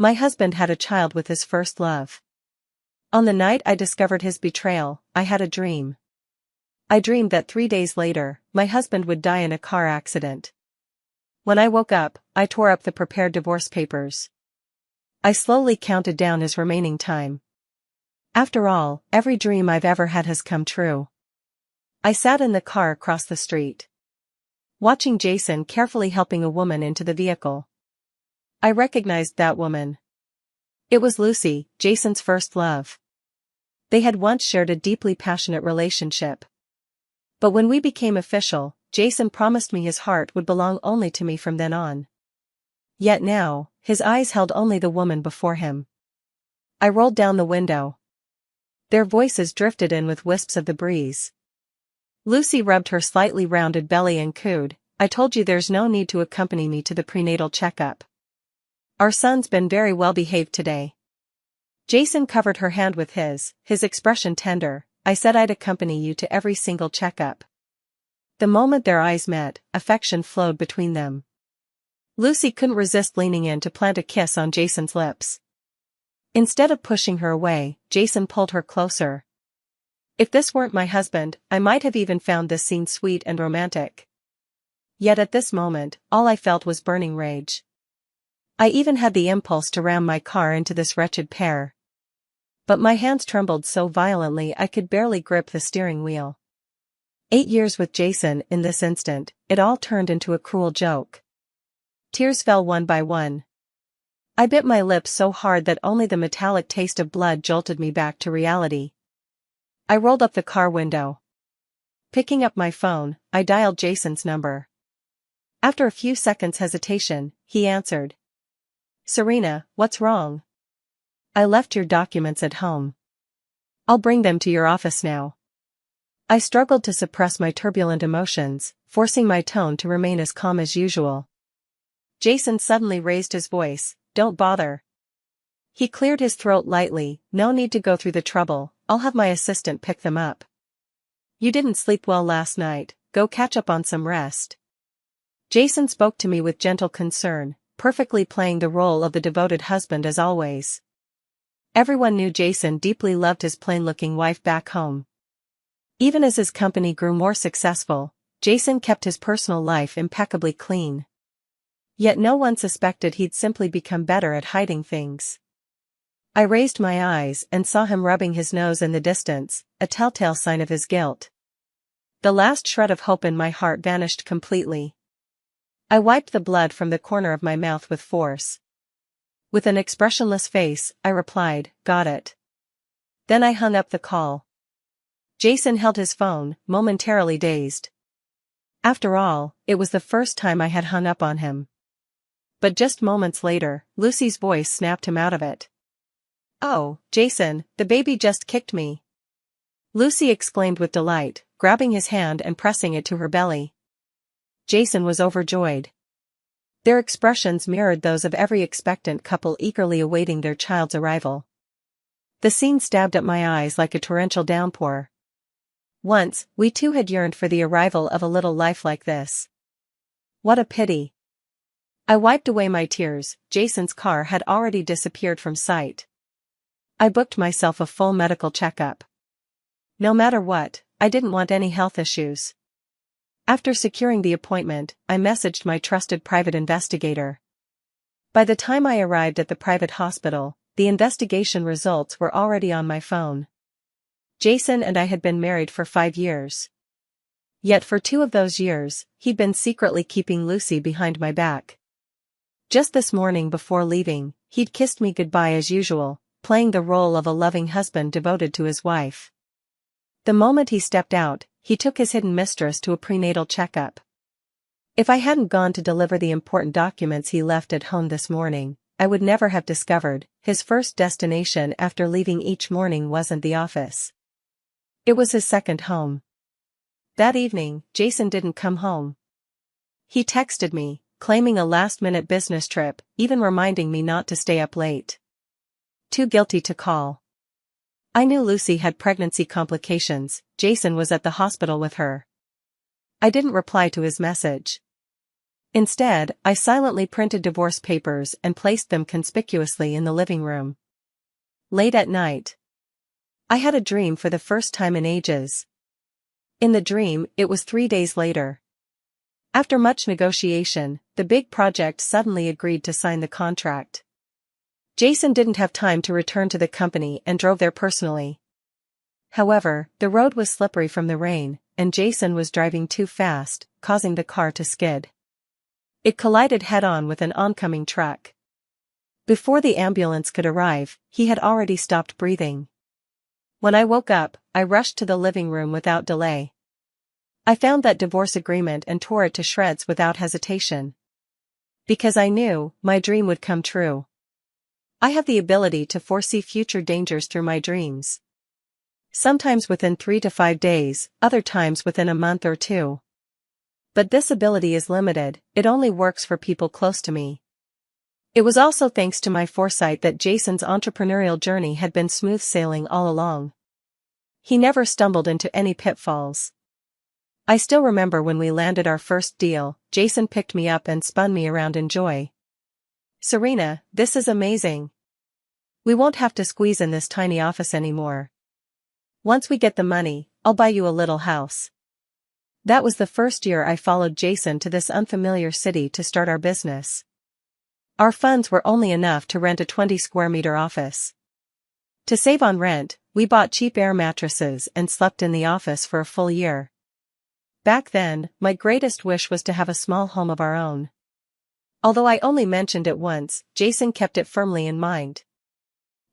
My husband had a child with his first love. On the night I discovered his betrayal, I had a dream. I dreamed that 3 days later, my husband would die in a car accident. When I woke up, I tore up the prepared divorce papers. I slowly counted down his remaining time. After all, every dream I've ever had has come true. I sat in the car across the street, watching Jason carefully helping a woman into the vehicle. I recognized that woman. It was Lucy, Jason's first love. They had once shared a deeply passionate relationship. But when we became official, Jason promised me his heart would belong only to me from then on. Yet now, his eyes held only the woman before him. I rolled down the window. Their voices drifted in with wisps of the breeze. Lucy rubbed her slightly rounded belly and cooed, "I told you there's no need to accompany me to the prenatal checkup. Our son's been very well behaved today." Jason covered her hand with his expression tender. "I said I'd accompany you to every single checkup." The moment their eyes met, affection flowed between them. Lucy couldn't resist leaning in to plant a kiss on Jason's lips. Instead of pushing her away, Jason pulled her closer. If this weren't my husband, I might have even found this scene sweet and romantic. Yet at this moment, all I felt was burning rage. I even had the impulse to ram my car into this wretched pair. But my hands trembled so violently I could barely grip the steering wheel. 8 years with Jason, in this instant, it all turned into a cruel joke. Tears fell one by one. I bit my lips so hard that only the metallic taste of blood jolted me back to reality. I rolled up the car window. Picking up my phone, I dialed Jason's number. After a few seconds' hesitation, he answered. "Serena, what's wrong?" "I left your documents at home. I'll bring them to your office now." I struggled to suppress my turbulent emotions, forcing my tone to remain as calm as usual. Jason suddenly raised his voice, "Don't bother." He cleared his throat lightly, "No need to go through the trouble, I'll have my assistant pick them up. You didn't sleep well last night, go catch up on some rest." Jason spoke to me with gentle concern, perfectly playing the role of the devoted husband as always. Everyone knew Jason deeply loved his plain-looking wife back home. Even as his company grew more successful, Jason kept his personal life impeccably clean. Yet no one suspected he'd simply become better at hiding things. I raised my eyes and saw him rubbing his nose in the distance, a telltale sign of his guilt. The last shred of hope in my heart vanished completely. I wiped the blood from the corner of my mouth with force. With an expressionless face, I replied, "Got it." Then I hung up the call. Jason held his phone, momentarily dazed. After all, it was the first time I had hung up on him. But just moments later, Lucy's voice snapped him out of it. "Oh, Jason, the baby just kicked me," Lucy exclaimed with delight, grabbing his hand and pressing it to her belly. Jason was overjoyed. Their expressions mirrored those of every expectant couple eagerly awaiting their child's arrival. The scene stabbed at my eyes like a torrential downpour. Once, we too had yearned for the arrival of a little life like this. What a pity. I wiped away my tears. Jason's car had already disappeared from sight. I booked myself a full medical checkup. No matter what, I didn't want any health issues. After securing the appointment, I messaged my trusted private investigator. By the time I arrived at the private hospital, the investigation results were already on my phone. Jason and I had been married for 5 years. Yet for 2 of those years, he'd been secretly keeping Lucy behind my back. Just this morning before leaving, he'd kissed me goodbye as usual, playing the role of a loving husband devoted to his wife. The moment he stepped out, he took his hidden mistress to a prenatal checkup. If I hadn't gone to deliver the important documents he left at home this morning, I would never have discovered his first destination after leaving each morning wasn't the office. It was his second home. That evening, Jason didn't come home. He texted me, claiming a last-minute business trip, even reminding me not to stay up late. Too guilty to call. I knew Lucy had pregnancy complications. Jason was at the hospital with her. I didn't reply to his message. Instead, I silently printed divorce papers and placed them conspicuously in the living room. Late at night, I had a dream for the first time in ages. In the dream, it was 3 days later. After much negotiation, the big project suddenly agreed to sign the contract. Jason didn't have time to return to the company and drove there personally. However, the road was slippery from the rain, and Jason was driving too fast, causing the car to skid. It collided head-on with an oncoming truck. Before the ambulance could arrive, he had already stopped breathing. When I woke up, I rushed to the living room without delay. I found that divorce agreement and tore it to shreds without hesitation. Because I knew, my dream would come true. I have the ability to foresee future dangers through my dreams. Sometimes within 3 to 5 days, other times within a month or 2. But this ability is limited, it only works for people close to me. It was also thanks to my foresight that Jason's entrepreneurial journey had been smooth sailing all along. He never stumbled into any pitfalls. I still remember when we landed our first deal, Jason picked me up and spun me around in joy. "Serena, this is amazing. We won't have to squeeze in this tiny office anymore. Once we get the money, I'll buy you a little house." That was the first year I followed Jason to this unfamiliar city to start our business. Our funds were only enough to rent a 20-square-meter office. To save on rent, we bought cheap air mattresses and slept in the office for a full year. Back then, my greatest wish was to have a small home of our own. Although I only mentioned it once, Jason kept it firmly in mind.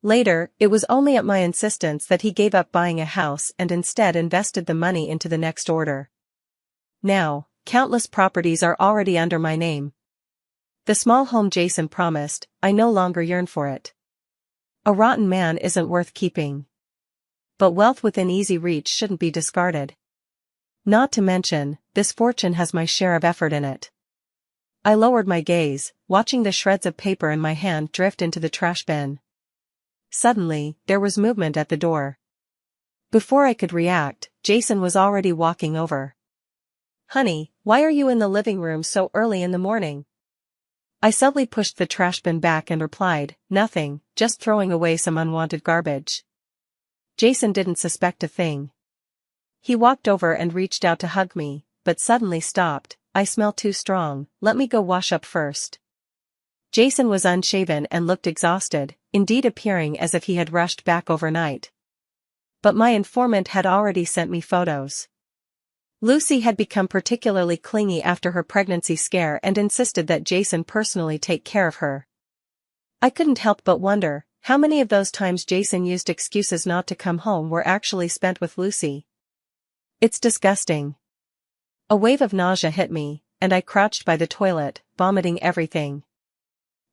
Later, it was only at my insistence that he gave up buying a house and instead invested the money into the next order. Now, countless properties are already under my name. The small home Jason promised, I no longer yearn for it. A rotten man isn't worth keeping. But wealth within easy reach shouldn't be discarded. Not to mention, this fortune has my share of effort in it. I lowered my gaze, watching the shreds of paper in my hand drift into the trash bin. Suddenly, there was movement at the door. Before I could react, Jason was already walking over. "Honey, why are you in the living room so early in the morning?" I subtly pushed the trash bin back and replied, "Nothing, just throwing away some unwanted garbage." Jason didn't suspect a thing. He walked over and reached out to hug me, but suddenly stopped. "I smell too strong, let me go wash up first." Jason was unshaven and looked exhausted, indeed appearing as if he had rushed back overnight. But my informant had already sent me photos. Lucy had become particularly clingy after her pregnancy scare and insisted that Jason personally take care of her. I couldn't help but wonder, how many of those times Jason used excuses not to come home were actually spent with Lucy. It's disgusting. A wave of nausea hit me, and I crouched by the toilet, vomiting everything.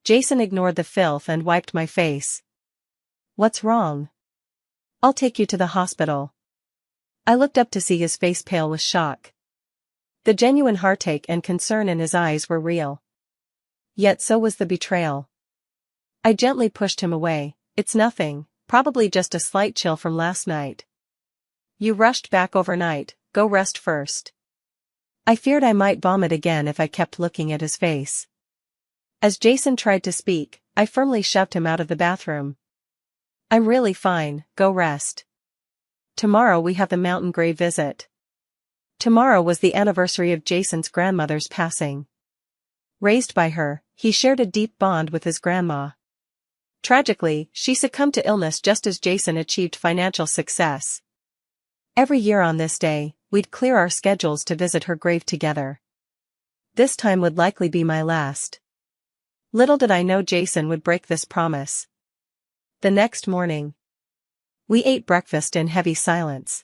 Jason ignored the filth and wiped my face. "What's wrong?" "I'll take you to the hospital." I looked up to see his face pale with shock. The genuine heartache and concern in his eyes were real. Yet so was the betrayal. I gently pushed him away. "It's nothing, probably just a slight chill from last night. You rushed back overnight, go rest first." I feared I might vomit again if I kept looking at his face. As Jason tried to speak, I firmly shoved him out of the bathroom. "I'm really fine, go rest. Tomorrow we have the mountain grave visit." Tomorrow was the anniversary of Jason's grandmother's passing. Raised by her, he shared a deep bond with his grandma. Tragically, she succumbed to illness just as Jason achieved financial success. Every year on this day, we'd clear our schedules to visit her grave together. This time would likely be my last. Little did I know Jason would break this promise. The next morning, we ate breakfast in heavy silence.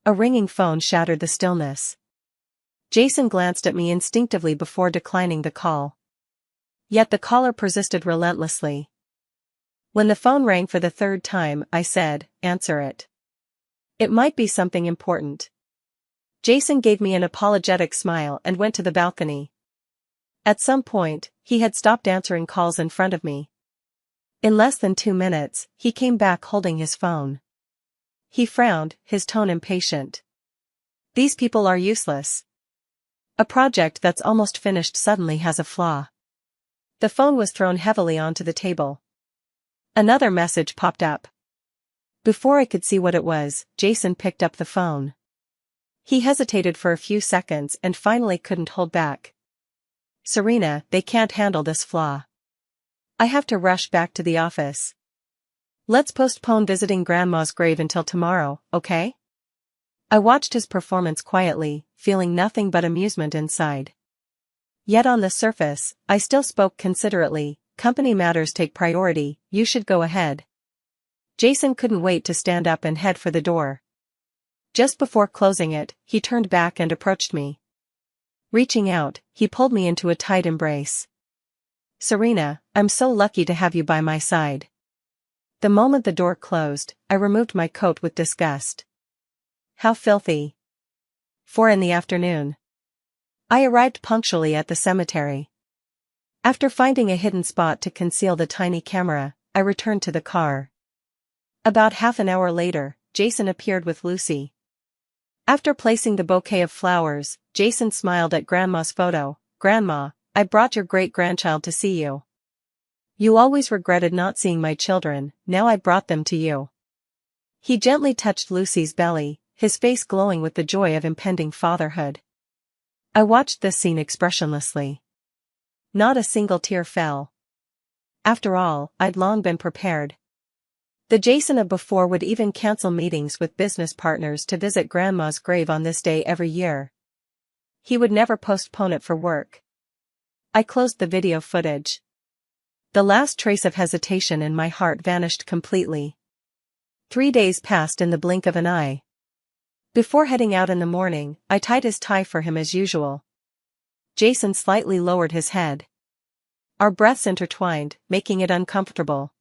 A ringing phone shattered the stillness. Jason glanced at me instinctively before declining the call. Yet the caller persisted relentlessly. When the phone rang for the third time, I said, "Answer it. It might be something important." Jason gave me an apologetic smile and went to the balcony. At some point, he had stopped answering calls in front of me. In less than 2 minutes, he came back holding his phone. He frowned, his tone impatient. "These people are useless. A project that's almost finished suddenly has a flaw. The phone was thrown heavily onto the table. Another message popped up. Before I could see what it was, Jason picked up the phone. He hesitated for a few seconds and finally couldn't hold back. Serena, they can't handle this flaw. I have to rush back to the office. Let's postpone visiting Grandma's grave until tomorrow, okay? I watched his performance quietly, feeling nothing but amusement inside. Yet on the surface, I still spoke considerately. Company matters take priority, you should go ahead. Jason couldn't wait to stand up and head for the door. Just before closing it, he turned back and approached me. Reaching out, he pulled me into a tight embrace. Serena, I'm so lucky to have you by my side. The moment the door closed, I removed my coat with disgust. How filthy. 4 in the afternoon. I arrived punctually at the cemetery. After finding a hidden spot to conceal the tiny camera, I returned to the car. About half an hour later, Jason appeared with Lucy. After placing the bouquet of flowers, Jason smiled at Grandma's photo. Grandma, I brought your great-grandchild to see you. You always regretted not seeing my children, now I brought them to you. He gently touched Lucy's belly, his face glowing with the joy of impending fatherhood. I watched this scene expressionlessly. Not a single tear fell. After all, I'd long been prepared. The Jason of before would even cancel meetings with business partners to visit Grandma's grave on this day every year. He would never postpone it for work. I closed the video footage. The last trace of hesitation in my heart vanished completely. 3 days passed in the blink of an eye. Before heading out in the morning, I tied his tie for him as usual. Jason slightly lowered his head. Our breaths intertwined, making it uncomfortable.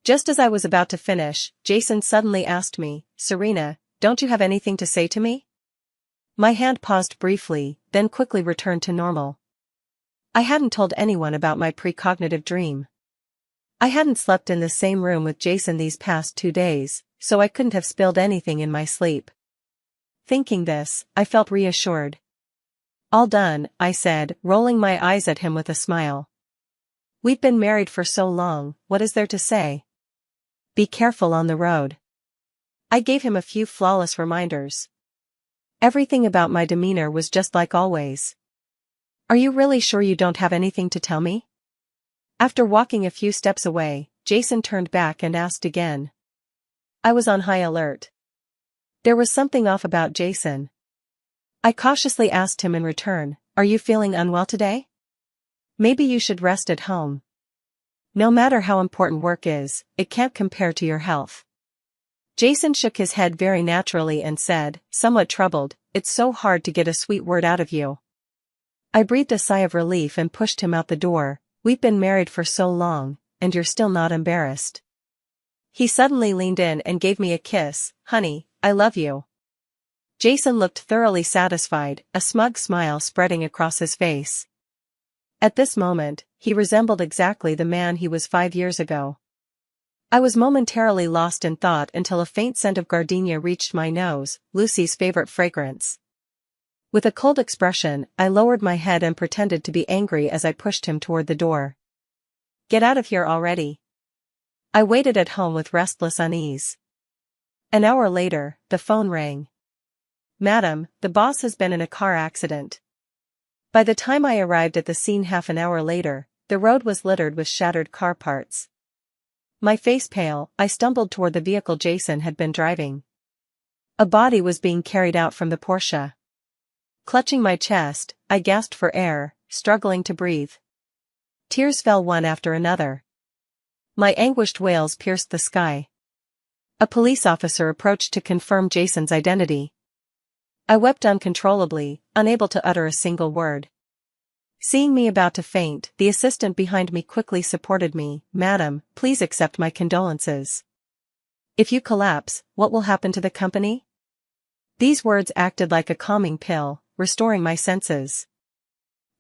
Just as I was about to finish, Jason suddenly asked me, Serena, don't you have anything to say to me? My hand paused briefly, then quickly returned to normal. I hadn't told anyone about my precognitive dream. I hadn't slept in the same room with Jason these past 2 days, so I couldn't have spilled anything in my sleep. Thinking this, I felt reassured. All done, I said, rolling my eyes at him with a smile. We've been married for so long, what is there to say? Be careful on the road. I gave him a few flawless reminders. Everything about my demeanor was just like always. Are you really sure you don't have anything to tell me? After walking a few steps away, Jason turned back and asked again. I was on high alert. There was something off about Jason. I cautiously asked him in return, are you feeling unwell today? Maybe you should rest at home. No matter how important work is, it can't compare to your health. Jason shook his head very naturally and said, somewhat troubled, it's so hard to get a sweet word out of you. I breathed a sigh of relief and pushed him out the door. We've been married for so long, and you're still not embarrassed. He suddenly leaned in and gave me a kiss. Honey, I love you. Jason looked thoroughly satisfied, a smug smile spreading across his face. At this moment, he resembled exactly the man he was 5 years ago. I was momentarily lost in thought until a faint scent of gardenia reached my nose, Lucy's favorite fragrance. With a cold expression, I lowered my head and pretended to be angry as I pushed him toward the door. Get out of here already. I waited at home with restless unease. An hour later, the phone rang. Madam, the boss has been in a car accident. By the time I arrived at the scene half an hour later, the road was littered with shattered car parts. My face pale, I stumbled toward the vehicle Jason had been driving. A body was being carried out from the Porsche. Clutching my chest, I gasped for air, struggling to breathe. Tears fell one after another. My anguished wails pierced the sky. A police officer approached to confirm Jason's identity. I wept uncontrollably, unable to utter a single word. Seeing me about to faint, the assistant behind me quickly supported me. Madam, please accept my condolences. If you collapse, what will happen to the company? These words acted like a calming pill, restoring my senses.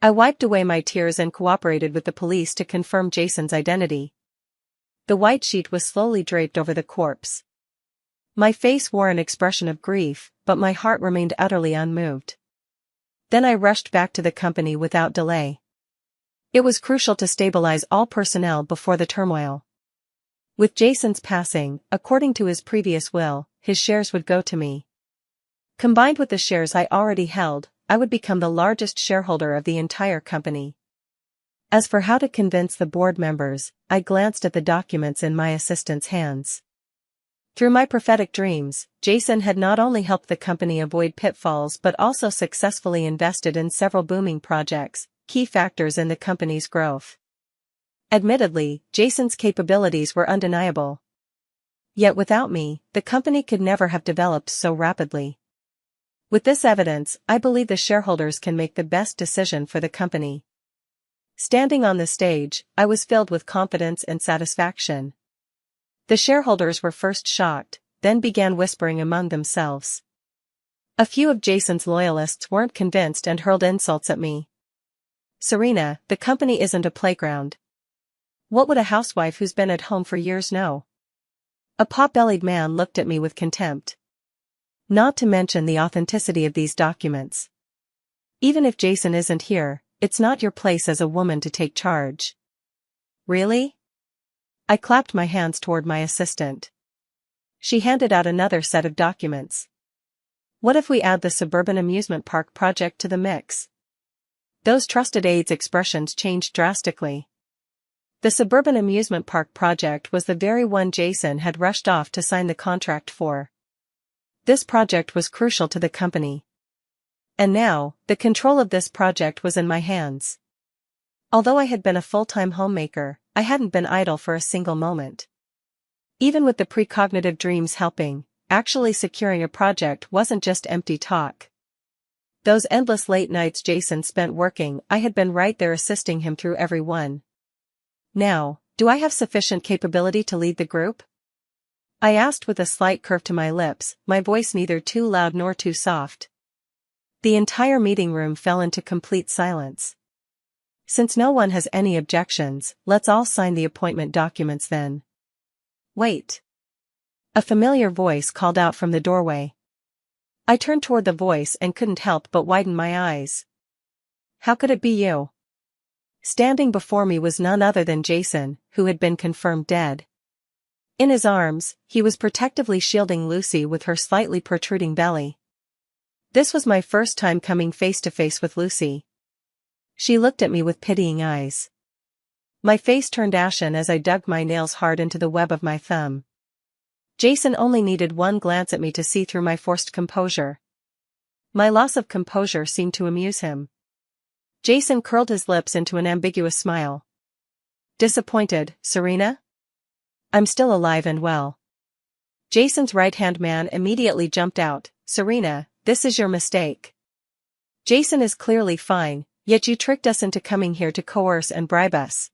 I wiped away my tears and cooperated with the police to confirm Jason's identity. The white sheet was slowly draped over the corpse. My face wore an expression of grief, but my heart remained utterly unmoved. Then I rushed back to the company without delay. It was crucial to stabilize all personnel before the turmoil. With Jason's passing, according to his previous will, his shares would go to me. Combined with the shares I already held, I would become the largest shareholder of the entire company. As for how to convince the board members, I glanced at the documents in my assistant's hands. Through my prophetic dreams, Jason had not only helped the company avoid pitfalls but also successfully invested in several booming projects, key factors in the company's growth. Admittedly, Jason's capabilities were undeniable. Yet without me, the company could never have developed so rapidly. With this evidence, I believe the shareholders can make the best decision for the company. Standing on the stage, I was filled with confidence and satisfaction. The shareholders were first shocked, then began whispering among themselves. A few of Jason's loyalists weren't convinced and hurled insults at me. "Serena, the company isn't a playground. What would a housewife who's been at home for years know?" A pot-bellied man looked at me with contempt. Not to mention the authenticity of these documents. "Even if Jason isn't here, it's not your place as a woman to take charge." "Really?" I clapped my hands toward my assistant. She handed out another set of documents. "What if we add the suburban amusement park project to the mix?" Those trusted aides' expressions changed drastically. The suburban amusement park project was the very one Jason had rushed off to sign the contract for. This project was crucial to the company. And now, the control of this project was in my hands. Although I had been a full-time homemaker, I hadn't been idle for a single moment. Even with the precognitive dreams helping, actually securing a project wasn't just empty talk. Those endless late nights Jason spent working, I had been right there assisting him through every one. Now, do I have sufficient capability to lead the group? I asked with a slight curve to my lips, my voice neither too loud nor too soft. The entire meeting room fell into complete silence. "Since no one has any objections, let's all sign the appointment documents then." "Wait." A familiar voice called out from the doorway. I turned toward the voice and couldn't help but widen my eyes. How could it be you? Standing before me was none other than Jason, who had been confirmed dead. In his arms, he was protectively shielding Lucy with her slightly protruding belly. This was my first time coming face to face with Lucy. She looked at me with pitying eyes. My face turned ashen as I dug my nails hard into the web of my thumb. Jason only needed one glance at me to see through my forced composure. My loss of composure seemed to amuse him. Jason curled his lips into an ambiguous smile. "Disappointed, Serena?" "I'm still alive and well." Jason's right-hand man immediately jumped out. "Serena, this is your mistake. Jason is clearly fine, yet you tricked us into coming here to coerce and bribe us.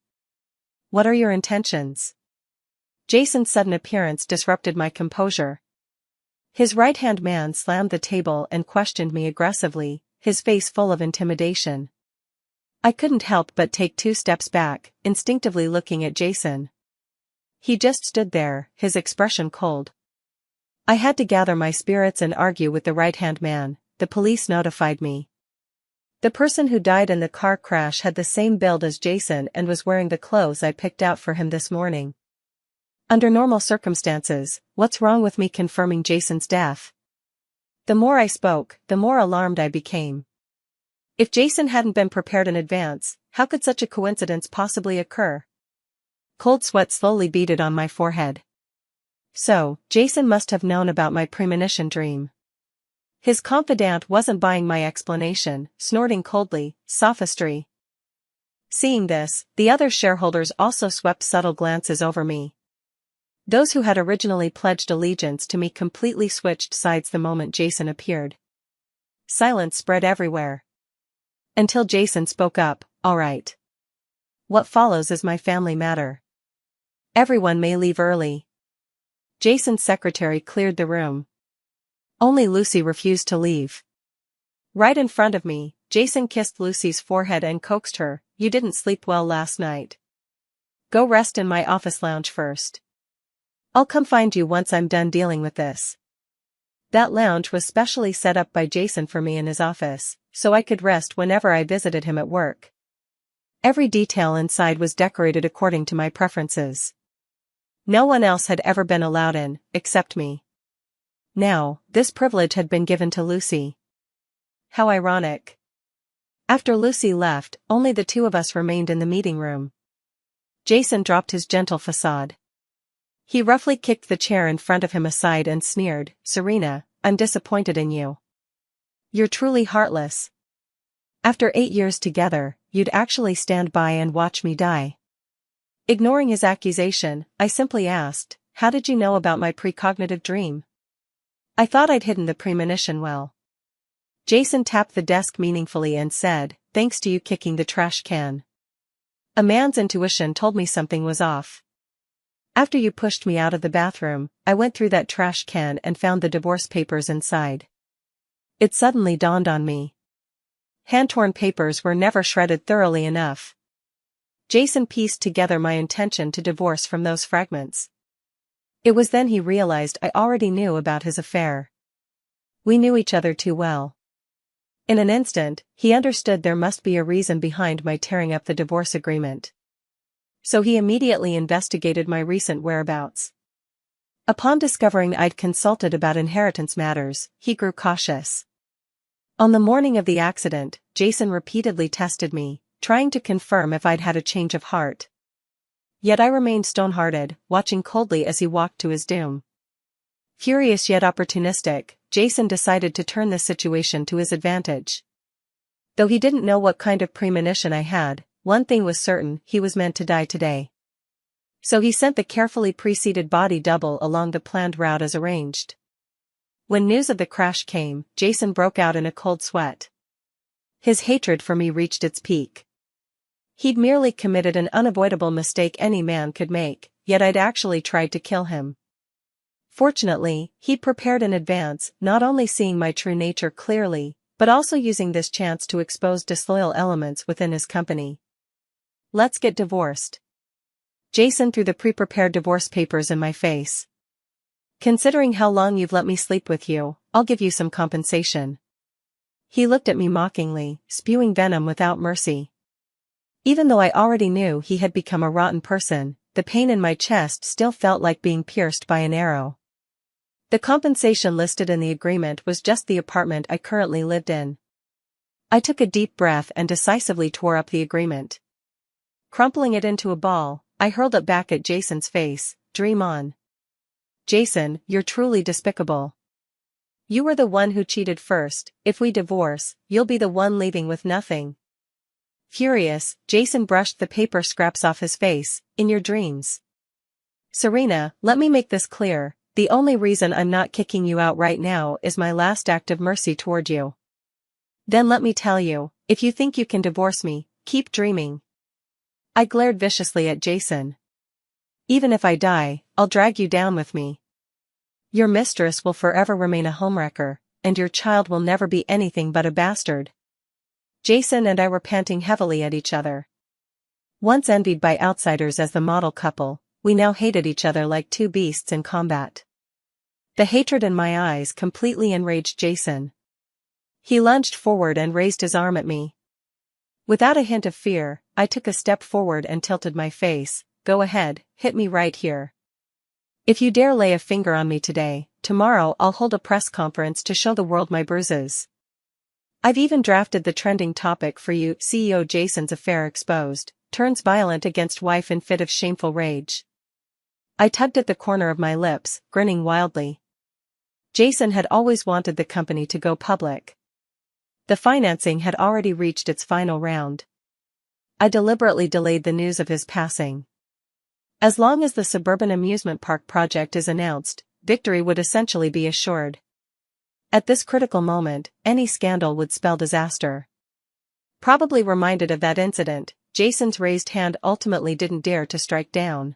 What are your intentions?" Jason's sudden appearance disrupted my composure. His right-hand man slammed the table and questioned me aggressively, his face full of intimidation. I couldn't help but take 2 steps back, instinctively looking at Jason. He just stood there, his expression cold. I had to gather my spirits and argue with the right-hand man. "The police notified me. The person who died in the car crash had the same build as Jason and was wearing the clothes I picked out for him this morning. Under normal circumstances, what's wrong with me confirming Jason's death?" The more I spoke, the more alarmed I became. If Jason hadn't been prepared in advance, how could such a coincidence possibly occur? Cold sweat slowly beaded on my forehead. So, Jason must have known about my premonition dream. His confidant wasn't buying my explanation, snorting coldly, "Sophistry." Seeing this, the other shareholders also swept subtle glances over me. Those who had originally pledged allegiance to me completely switched sides the moment Jason appeared. Silence spread everywhere. Until Jason spoke up, "All right. What follows is my family matter. Everyone may leave early." Jason's secretary cleared the room. Only Lucy refused to leave. Right in front of me, Jason kissed Lucy's forehead and coaxed her, "You didn't sleep well last night. Go rest in my office lounge first. I'll come find you once I'm done dealing with this." That lounge was specially set up by Jason for me in his office, so I could rest whenever I visited him at work. Every detail inside was decorated according to my preferences. No one else had ever been allowed in, except me. Now, this privilege had been given to Lucy. How ironic. After Lucy left, only the two of us remained in the meeting room. Jason dropped his gentle facade. He roughly kicked the chair in front of him aside and sneered, "Serena, I'm disappointed in you. You're truly heartless. After 8 years together, you'd actually stand by and watch me die." Ignoring his accusation, I simply asked, "How did you know about my precognitive dream?" "I thought I'd hidden the premonition well." Jason tapped the desk meaningfully and said, "Thanks to you kicking the trash can. A man's intuition told me something was off. After you pushed me out of the bathroom, I went through that trash can and found the divorce papers inside. It suddenly dawned on me. Hand-torn papers were never shredded thoroughly enough." Jason pieced together my intention to divorce from those fragments. It was then he realized I already knew about his affair. We knew each other too well. In an instant, he understood there must be a reason behind my tearing up the divorce agreement. So he immediately investigated my recent whereabouts. Upon discovering I'd consulted about inheritance matters, he grew cautious. On the morning of the accident, Jason repeatedly tested me, trying to confirm if I'd had a change of heart. Yet I remained stone-hearted, watching coldly as he walked to his doom. Furious yet opportunistic, Jason decided to turn this situation to his advantage. Though he didn't know what kind of premonition I had, one thing was certain: he was meant to die today. So he sent the carefully preceded body double along the planned route as arranged. When news of the crash came, Jason broke out in a cold sweat. His hatred for me reached its peak. He'd merely committed an unavoidable mistake any man could make, yet I'd actually tried to kill him. Fortunately, he'd prepared in advance, not only seeing my true nature clearly, but also using this chance to expose disloyal elements within his company. "Let's get divorced." Jason threw the pre-prepared divorce papers in my face. "Considering how long you've let me sleep with you, I'll give you some compensation." He looked at me mockingly, spewing venom without mercy. Even though I already knew he had become a rotten person, the pain in my chest still felt like being pierced by an arrow. The compensation listed in the agreement was just the apartment I currently lived in. I took a deep breath and decisively tore up the agreement. Crumpling it into a ball, I hurled it back at Jason's face. "Dream on. Jason, you're truly despicable. You were the one who cheated first. If we divorce, you'll be the one leaving with nothing." Furious, Jason brushed the paper scraps off his face. "In your dreams. Serena, let me make this clear. The only reason I'm not kicking you out right now is my last act of mercy toward you. Then let me tell you, if you think you can divorce me, keep dreaming." I glared viciously at Jason. "Even if I die, I'll drag you down with me. Your mistress will forever remain a homewrecker, and your child will never be anything but a bastard." Jason and I were panting heavily at each other. Once envied by outsiders as the model couple, we now hated each other like two beasts in combat. The hatred in my eyes completely enraged Jason. He lunged forward and raised his arm at me. Without a hint of fear, I took a step forward and tilted my face. "Go ahead, hit me right here. If you dare lay a finger on me today, tomorrow I'll hold a press conference to show the world my bruises. I've even drafted the trending topic for you." CEO Jason's affair exposed, turns violent against wife in fit of shameful rage. I tugged at the corner of my lips, grinning wildly. Jason had always wanted the company to go public. The financing had already reached its final round. I deliberately delayed the news of his passing. As long as the suburban amusement park project is announced, victory would essentially be assured. At this critical moment, any scandal would spell disaster. Probably reminded of that incident, Jason's raised hand ultimately didn't dare to strike down.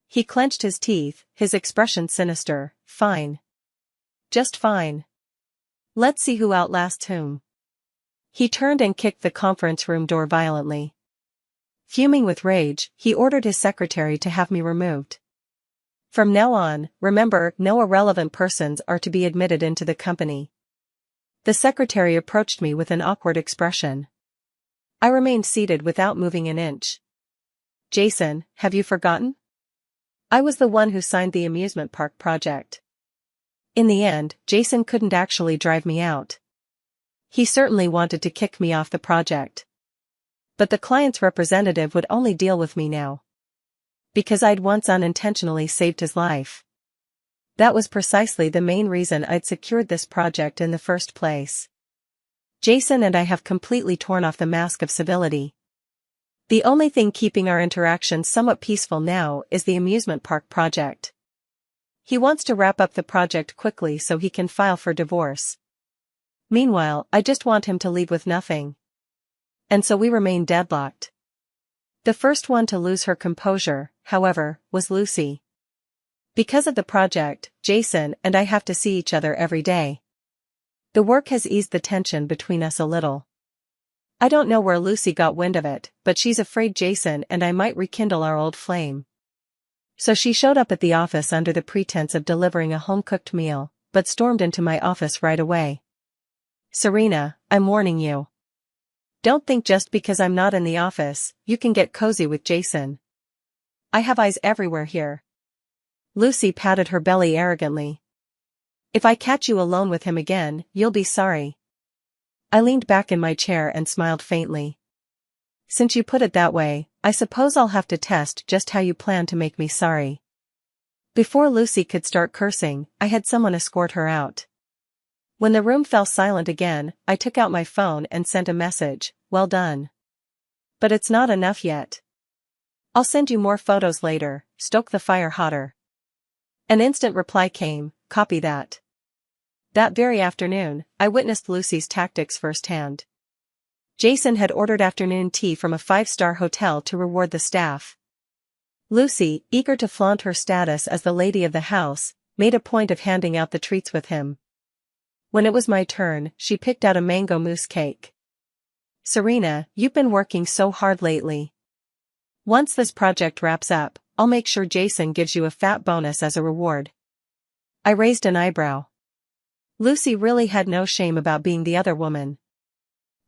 He clenched his teeth, his expression sinister. "Fine. Just fine. Let's see who outlasts whom." He turned and kicked the conference room door violently. Fuming with rage, he ordered his secretary to have me removed. From now on, remember, no irrelevant persons are to be admitted into the company. The secretary approached me with an awkward expression. I remained seated without moving an inch. Jason, have you forgotten? I was the one who signed the amusement park project. In the end, Jason couldn't actually drive me out. He certainly wanted to kick me off the project. But the client's representative would only deal with me now. Because I'd once unintentionally saved his life. That was precisely the main reason I'd secured this project in the first place. Jason and I have completely torn off the mask of civility. The only thing keeping our interaction somewhat peaceful now is the amusement park project. He wants to wrap up the project quickly so he can file for divorce. Meanwhile, I just want him to leave with nothing. And so we remain deadlocked. The first one to lose her composure, however, was Lucy. Because of the project, Jason and I have to see each other every day. The work has eased the tension between us a little. I don't know where Lucy got wind of it, but she's afraid Jason and I might rekindle our old flame. So she showed up at the office under the pretense of delivering a home-cooked meal, but stormed into my office right away. Serena, I'm warning you. Don't think just because I'm not in the office, you can get cozy with Jason. I have eyes everywhere here. Lucy patted her belly arrogantly. If I catch you alone with him again, you'll be sorry. I leaned back in my chair and smiled faintly. Since you put it that way, I suppose I'll have to test just how you plan to make me sorry. Before Lucy could start cursing, I had someone escort her out. When the room fell silent again, I took out my phone and sent a message, well done. But it's not enough yet. I'll send you more photos later, stoke the fire hotter. An instant reply came, copy that. That very afternoon, I witnessed Lucy's tactics firsthand. Jason had ordered afternoon tea from a 5-star hotel to reward the staff. Lucy, eager to flaunt her status as the lady of the house, made a point of handing out the treats with him. When it was my turn, she picked out a mango mousse cake. Serena, you've been working so hard lately. Once this project wraps up, I'll make sure Jason gives you a fat bonus as a reward. I raised an eyebrow. Lucy really had no shame about being the other woman.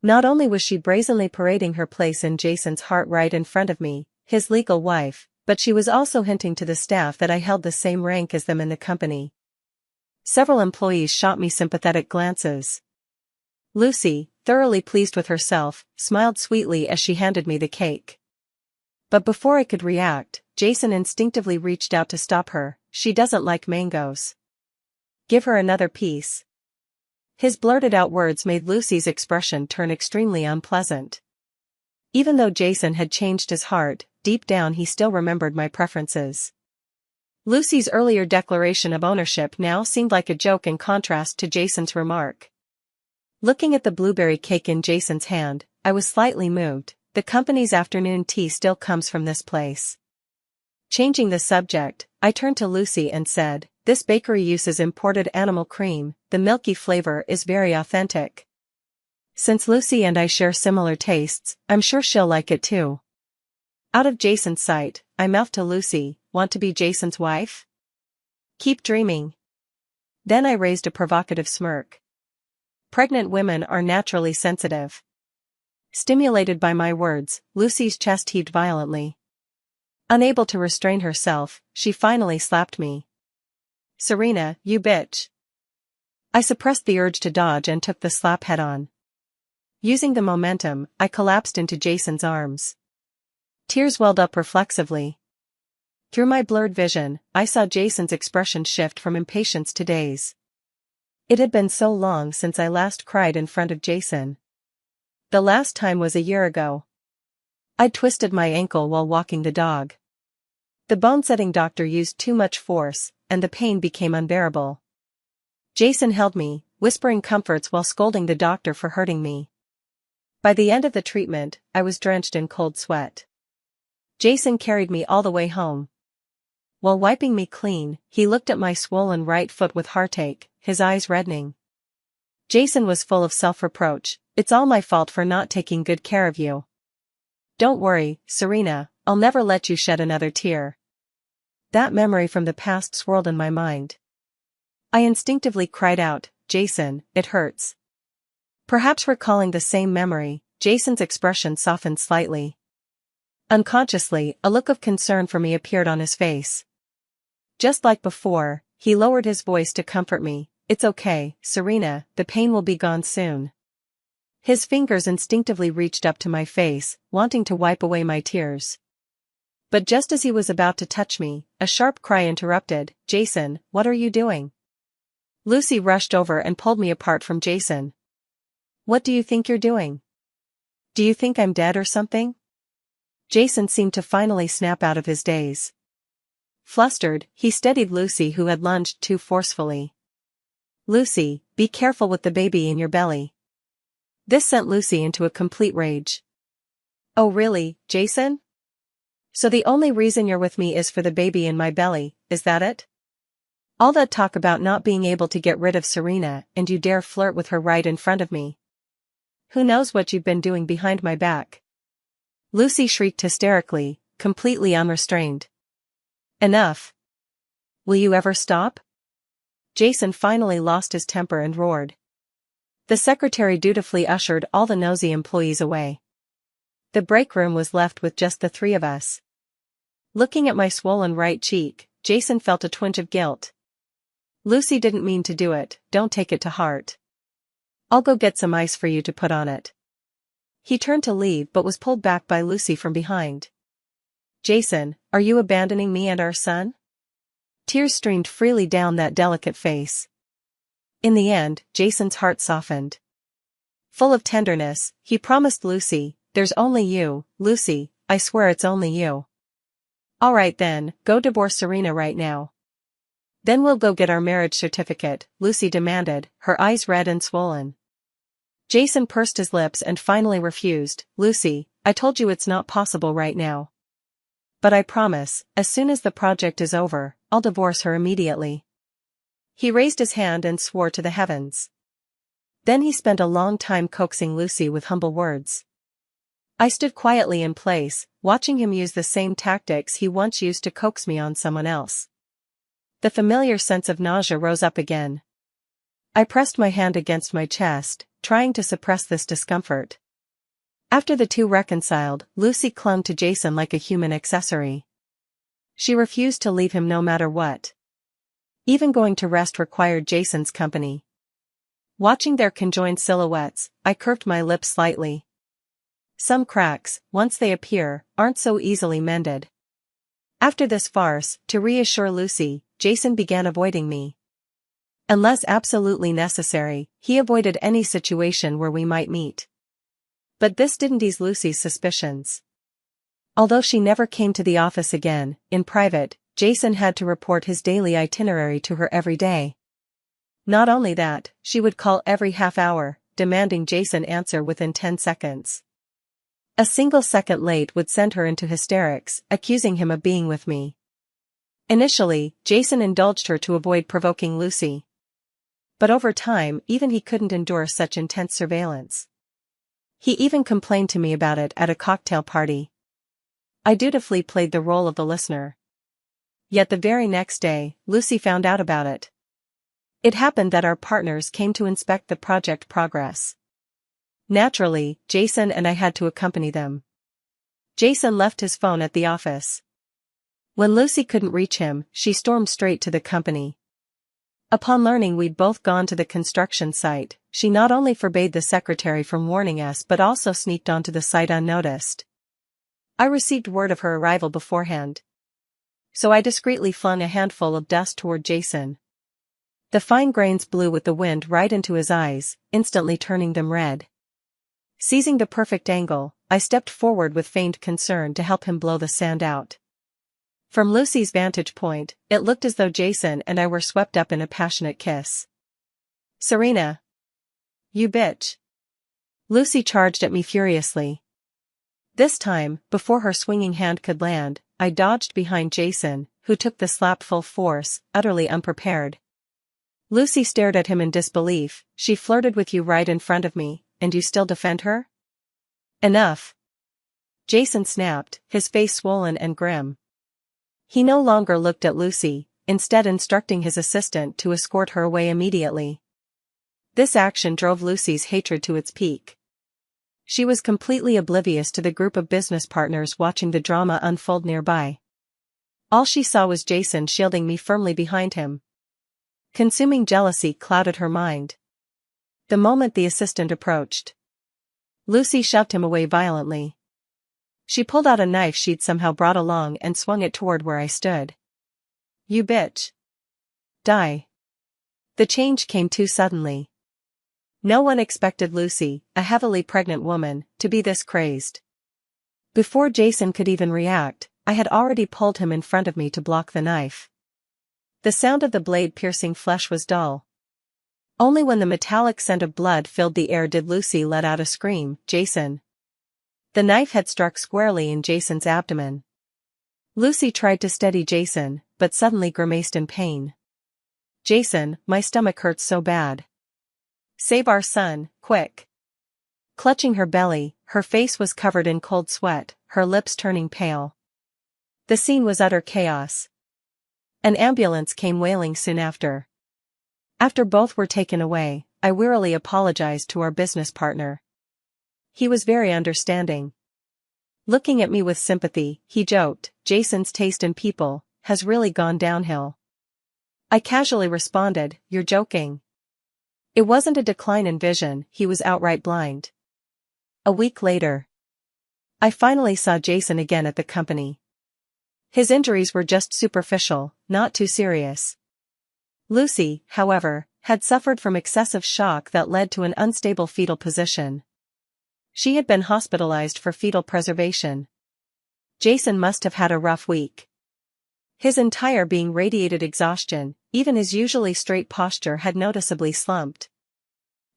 Not only was she brazenly parading her place in Jason's heart right in front of me, his legal wife, but she was also hinting to the staff that I held the same rank as them in the company. Several employees shot me sympathetic glances. Lucy, thoroughly pleased with herself, smiled sweetly as she handed me the cake. But before I could react, Jason instinctively reached out to stop her. She doesn't like mangoes. Give her another piece. His blurted out words made Lucy's expression turn extremely unpleasant. Even though Jason had changed his heart, deep down he still remembered my preferences. Lucy's earlier declaration of ownership now seemed like a joke in contrast to Jason's remark. Looking at the blueberry cake in Jason's hand, I was slightly moved. The company's afternoon tea still comes from this place. Changing the subject, I turned to Lucy and said, this bakery uses imported animal cream, the milky flavor is very authentic. Since Lucy and I share similar tastes, I'm sure she'll like it too. Out of Jason's sight, I mouthed to Lucy, want to be Jason's wife? Keep dreaming. Then I raised a provocative smirk. Pregnant women are naturally sensitive. Stimulated by my words, Lucy's chest heaved violently. Unable to restrain herself, she finally slapped me. Serena, you bitch. I suppressed the urge to dodge and took the slap head on. Using the momentum, I collapsed into Jason's arms. Tears welled up reflexively. Through my blurred vision, I saw Jason's expression shift from impatience to daze. It had been so long since I last cried in front of Jason. The last time was a year ago. I'd twisted my ankle while walking the dog. The bone-setting doctor used too much force, and the pain became unbearable. Jason held me, whispering comforts while scolding the doctor for hurting me. By the end of the treatment, I was drenched in cold sweat. Jason carried me all the way home. While wiping me clean, he looked at my swollen right foot with heartache, his eyes reddening. Jason was full of self-reproach. It's all my fault for not taking good care of you. Don't worry, Serena, I'll never let you shed another tear. That memory from the past swirled in my mind. I instinctively cried out, "Jason, it hurts." Perhaps recalling the same memory, Jason's expression softened slightly. Unconsciously, a look of concern for me appeared on his face. Just like before, he lowered his voice to comfort me. "It's okay, Serena, the pain will be gone soon." His fingers instinctively reached up to my face, wanting to wipe away my tears. But just as he was about to touch me, a sharp cry interrupted. "Jason, what are you doing?" Lucy rushed over and pulled me apart from Jason. "What do you think you're doing? Do you think I'm dead or something?" Jason seemed to finally snap out of his daze. Flustered, he steadied Lucy, who had lunged too forcefully. "Lucy, be careful with the baby in your belly." This sent Lucy into a complete rage. "Oh really, Jason? So the only reason you're with me is for the baby in my belly, is that it? All that talk about not being able to get rid of Serena, and you dare flirt with her right in front of me. Who knows what you've been doing behind my back?" Lucy shrieked hysterically, completely unrestrained. "Enough. Will you ever stop?" Jason finally lost his temper and roared. The secretary dutifully ushered all the nosy employees away. The break room was left with just the three of us. Looking at my swollen right cheek, Jason felt a twinge of guilt. "Lucy didn't mean to do it, don't take it to heart. I'll go get some ice for you to put on it." He turned to leave but was pulled back by Lucy from behind. "Jason, are you abandoning me and our son?" Tears streamed freely down that delicate face. In the end, Jason's heart softened. Full of tenderness, he promised Lucy, "There's only you, Lucy, I swear it's only you." "All right then, go divorce Serena right now." "Then we'll go get our marriage certificate," Lucy demanded, her eyes red and swollen. Jason pursed his lips and finally refused. "Lucy, I told you it's not possible right now. But I promise, as soon as the project is over, I'll divorce her immediately." He raised his hand and swore to the heavens. Then he spent a long time coaxing Lucy with humble words. I stood quietly in place, watching him use the same tactics he once used to coax me on someone else. The familiar sense of nausea rose up again. I pressed my hand against my chest, trying to suppress this discomfort. After the two reconciled, Lucy clung to Jason like a human accessory. She refused to leave him no matter what. Even going to rest required Jason's company. Watching their conjoined silhouettes, I curved my lips slightly. Some cracks, once they appear, aren't so easily mended. After this farce, to reassure Lucy, Jason began avoiding me. Unless absolutely necessary, he avoided any situation where we might meet. But this didn't ease Lucy's suspicions. Although she never came to the office again, in private, Jason had to report his daily itinerary to her every day. Not only that, she would call every half hour, demanding Jason answer within 10 seconds. A single second late would send her into hysterics, accusing him of being with me. Initially, Jason indulged her to avoid provoking Lucy. But over time, even he couldn't endure such intense surveillance. He even complained to me about it at a cocktail party. I dutifully played the role of the listener. Yet the very next day, Lucy found out about it. It happened that our partners came to inspect the project progress. Naturally, Jason and I had to accompany them. Jason left his phone at the office. When Lucy couldn't reach him, she stormed straight to the company. Upon learning we'd both gone to the construction site, she not only forbade the secretary from warning us but also sneaked onto the site unnoticed. I received word of her arrival beforehand. So I discreetly flung a handful of dust toward Jason. The fine grains blew with the wind right into his eyes, instantly turning them red. Seizing the perfect angle, I stepped forward with feigned concern to help him blow the sand out. From Lucy's vantage point, it looked as though Jason and I were swept up in a passionate kiss. "Serena! You bitch!" Lucy charged at me furiously. This time, before her swinging hand could land, I dodged behind Jason, who took the slap full force, utterly unprepared. Lucy stared at him in disbelief. "She flirted with you right in front of me, and you still defend her?" "Enough!" Jason snapped, his face swollen and grim. He no longer looked at Lucy, instead instructing his assistant to escort her away immediately. This action drove Lucy's hatred to its peak. She was completely oblivious to the group of business partners watching the drama unfold nearby. All she saw was Jason shielding me firmly behind him. Consuming jealousy clouded her mind. The moment the assistant approached, Lucy shoved him away violently. She pulled out a knife she'd somehow brought along and swung it toward where I stood. "You bitch. Die." The change came too suddenly. No one expected Lucy, a heavily pregnant woman, to be this crazed. Before Jason could even react, I had already pulled him in front of me to block the knife. The sound of the blade piercing flesh was dull. Only when the metallic scent of blood filled the air did Lucy let out a scream. "Jason!" The knife had struck squarely in Jason's abdomen. Lucy tried to steady Jason, but suddenly grimaced in pain. "Jason, my stomach hurts so bad. Save our son, quick." Clutching her belly, her face was covered in cold sweat, her lips turning pale. The scene was utter chaos. An ambulance came wailing soon after. After both were taken away, I wearily apologized to our business partner. He was very understanding. Looking at me with sympathy, he joked, "Jason's taste in people has really gone downhill." I casually responded, "You're joking." It wasn't a decline in vision, he was outright blind. A week later, I finally saw Jason again at the company. His injuries were just superficial, not too serious. Lucy, however, had suffered from excessive shock that led to an unstable fetal position. She had been hospitalized for fetal preservation. Jason must have had a rough week. His entire being radiated exhaustion, even his usually straight posture had noticeably slumped.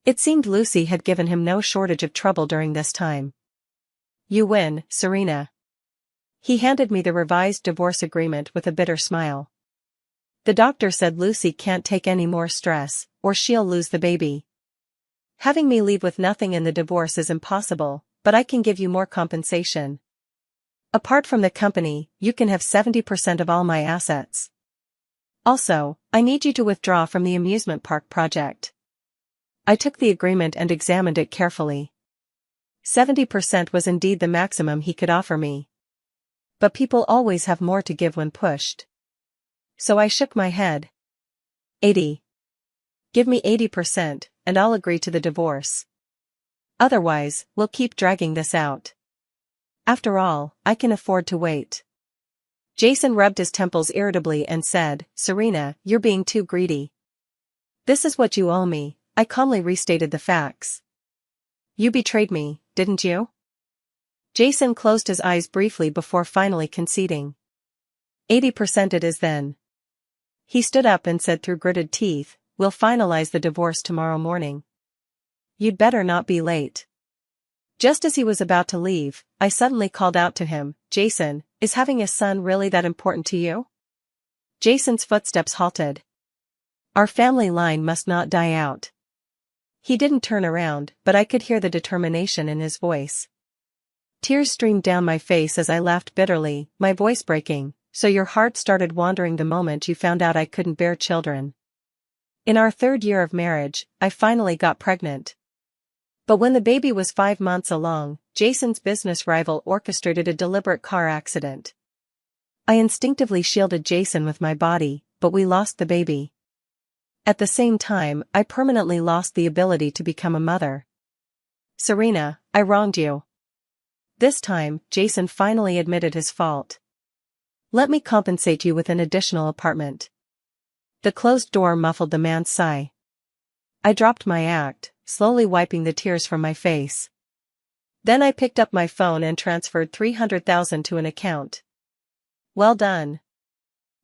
It seemed Lucy had given him no shortage of trouble during this time. "You win, Serena." He handed me the revised divorce agreement with a bitter smile. "The doctor said Lucy can't take any more stress, or she'll lose the baby. Having me leave with nothing in the divorce is impossible, but I can give you more compensation. Apart from the company, you can have 70% of all my assets. Also, I need you to withdraw from the amusement park project." I took the agreement and examined it carefully. 70% was indeed the maximum he could offer me. But people always have more to give when pushed. So I shook my head. 80. Give me 80%, and I'll agree to the divorce. Otherwise, we'll keep dragging this out. After all, I can afford to wait. Jason rubbed his temples irritably and said, "Serena, you're being too greedy." "This is what you owe me," I calmly restated the facts. "You betrayed me, didn't you?" Jason closed his eyes briefly before finally conceding. 80% it is then. He stood up and said through gritted teeth, "We'll finalize the divorce tomorrow morning. You'd better not be late." Just as he was about to leave, I suddenly called out to him, "Jason, is having a son really that important to you?" Jason's footsteps halted. Our family line must not die out. He didn't turn around, but I could hear the determination in his voice. Tears streamed down my face as I laughed bitterly, my voice breaking. "So your heart started wandering the moment you found out I couldn't bear children." In our 3rd year of marriage, I finally got pregnant. But when the baby was 5 months along, Jason's business rival orchestrated a deliberate car accident. I instinctively shielded Jason with my body, but we lost the baby. At the same time, I permanently lost the ability to become a mother. "Serena, I wronged you." This time, Jason finally admitted his fault. "Let me compensate you with an additional apartment." The closed door muffled the man's sigh. I dropped my act, slowly wiping the tears from my face. Then I picked up my phone and transferred $300,000 to an account. "Well done.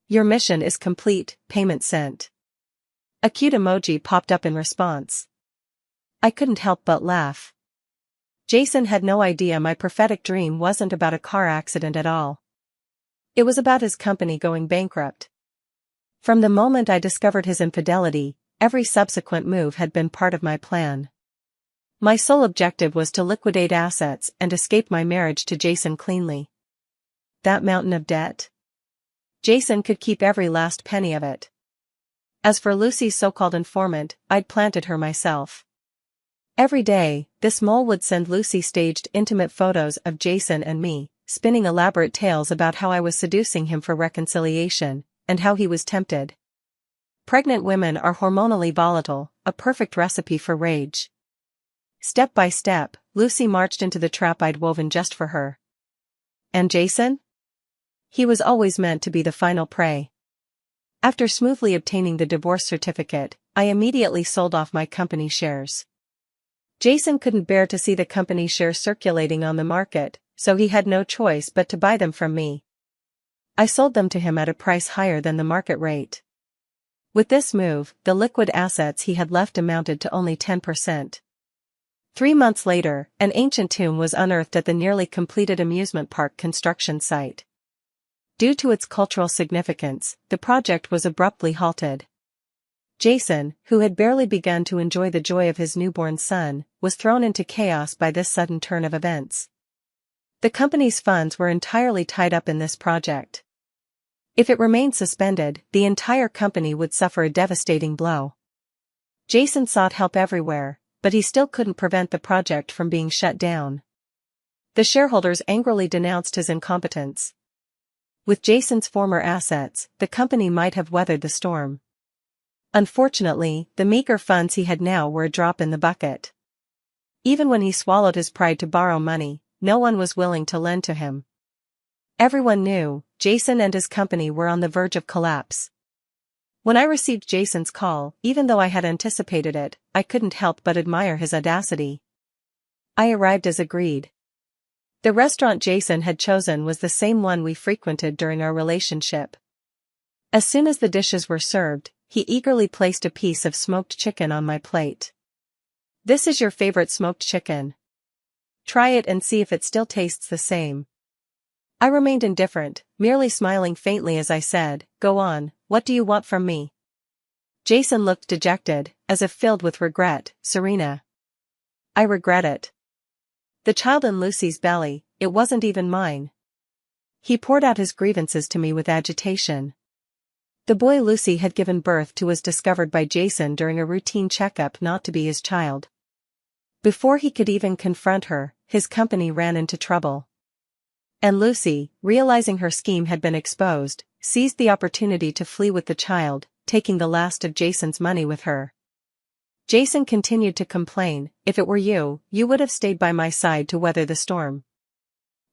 Your mission is complete, payment sent." A cute emoji popped up in response. I couldn't help but laugh. Jason had no idea my prophetic dream wasn't about a car accident at all. It was about his company going bankrupt. From the moment I discovered his infidelity, every subsequent move had been part of my plan. My sole objective was to liquidate assets and escape my marriage to Jason cleanly. That mountain of debt? Jason could keep every last penny of it. As for Lucy's so-called informant, I'd planted her myself. Every day, this mole would send Lucy staged intimate photos of Jason and me, spinning elaborate tales about how I was seducing him for reconciliation, and how he was tempted. Pregnant women are hormonally volatile, a perfect recipe for rage. Step by step, Lucy marched into the trap I'd woven just for her. And Jason? He was always meant to be the final prey. After smoothly obtaining the divorce certificate, I immediately sold off my company shares. Jason couldn't bear to see the company shares circulating on the market, so he had no choice but to buy them from me. I sold them to him at a price higher than the market rate. With this move, the liquid assets he had left amounted to only 10%. 3 months later, an ancient tomb was unearthed at the nearly completed amusement park construction site. Due to its cultural significance, the project was abruptly halted. Jason, who had barely begun to enjoy the joy of his newborn son, was thrown into chaos by this sudden turn of events. The company's funds were entirely tied up in this project. If it remained suspended, the entire company would suffer a devastating blow. Jason sought help everywhere, but he still couldn't prevent the project from being shut down. The shareholders angrily denounced his incompetence. With Jason's former assets, the company might have weathered the storm. Unfortunately, the meager funds he had now were a drop in the bucket. Even when he swallowed his pride to borrow money, no one was willing to lend to him. Everyone knew, Jason and his company were on the verge of collapse. When I received Jason's call, even though I had anticipated it, I couldn't help but admire his audacity. I arrived as agreed. The restaurant Jason had chosen was the same one we frequented during our relationship. As soon as the dishes were served, he eagerly placed a piece of smoked chicken on my plate. "This is your favorite smoked chicken. Try it and see if it still tastes the same." I remained indifferent, merely smiling faintly as I said, "Go on, what do you want from me?" Jason looked dejected, as if filled with regret. "Serena. I regret it. The child in Lucy's belly, it wasn't even mine." He poured out his grievances to me with agitation. The boy Lucy had given birth to was discovered by Jason during a routine checkup not to be his child. Before he could even confront her, his company ran into trouble. And Lucy, realizing her scheme had been exposed, seized the opportunity to flee with the child, taking the last of Jason's money with her. Jason continued to complain, "If it were you, you would have stayed by my side to weather the storm."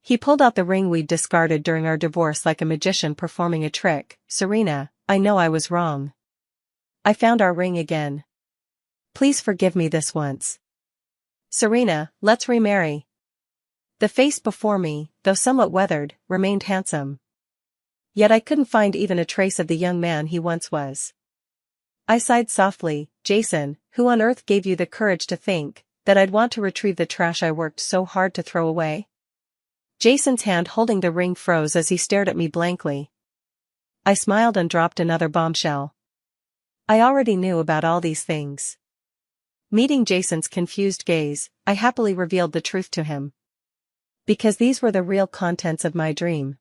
He pulled out the ring we'd discarded during our divorce like a magician performing a trick. "Serena, I know I was wrong. I found our ring again. Please forgive me this once. Serena, let's remarry." The face before me, though somewhat weathered, remained handsome. Yet I couldn't find even a trace of the young man he once was. I sighed softly. "Jason, who on earth gave you the courage to think that I'd want to retrieve the trash I worked so hard to throw away?" Jason's hand holding the ring froze as he stared at me blankly. I smiled and dropped another bombshell. I already knew about all these things. Meeting Jason's confused gaze, I happily revealed the truth to him. Because these were the real contents of my dream.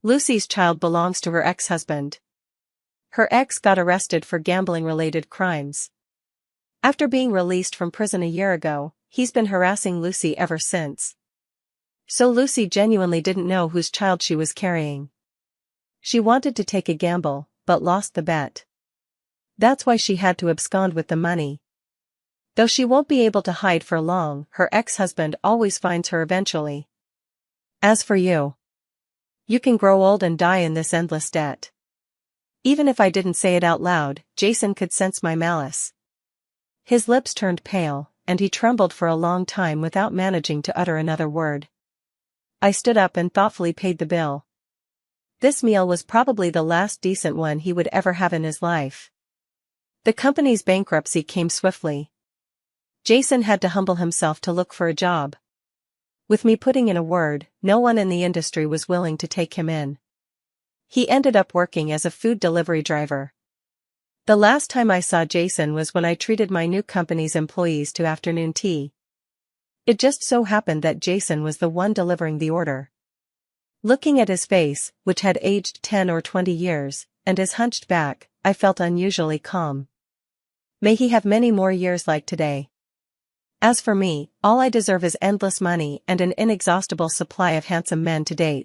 Lucy's child belongs to her ex-husband. Her ex got arrested for gambling-related crimes. After being released from prison a year ago, he's been harassing Lucy ever since. So Lucy genuinely didn't know whose child she was carrying. She wanted to take a gamble, but lost the bet. That's why she had to abscond with the money. Though she won't be able to hide for long, her ex-husband always finds her eventually. As for you, you can grow old and die in this endless debt. Even if I didn't say it out loud, Jason could sense my malice. His lips turned pale, and he trembled for a long time without managing to utter another word. I stood up and thoughtfully paid the bill. This meal was probably the last decent one he would ever have in his life. The company's bankruptcy came swiftly. Jason had to humble himself to look for a job. With me putting in a word, no one in the industry was willing to take him in. He ended up working as a food delivery driver. The last time I saw Jason was when I treated my new company's employees to afternoon tea. It just so happened that Jason was the one delivering the order. Looking at his face, which had aged 10 or 20 years, and his hunched back, I felt unusually calm. May he have many more years like today. As for me, all I deserve is endless money and an inexhaustible supply of handsome men to date.